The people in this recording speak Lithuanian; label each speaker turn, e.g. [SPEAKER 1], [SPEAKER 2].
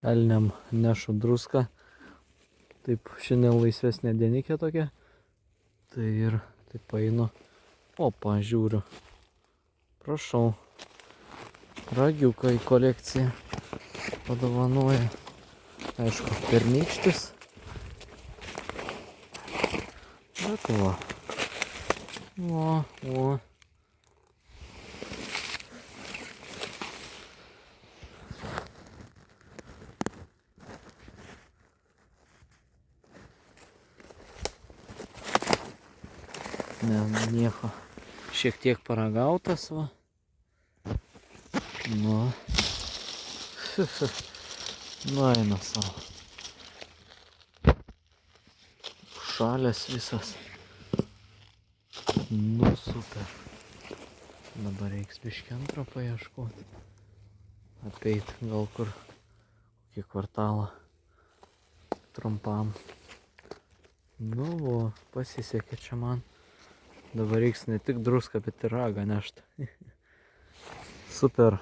[SPEAKER 1] elniam nešu druską. Taip, šiandien laisvesnė dienikė tokia. Tai ir taip einu. Opa, žiūriu. Prašau. Ragiuką į kolekciją padovanoja. Aišku, pernykštis. Bet va. O. Ne, nieko. Šiek tiek paragautas, va. Nu. Nu, eina savo. Šalės visas. Nu, super. Dabar reiks biškį antro paieškoti. Apeit gal kur kokį kvartalą trumpam. Nu, o, pasisekė čia man. Dabar reiks ne tik druską, bet ir ragą nešti. Super.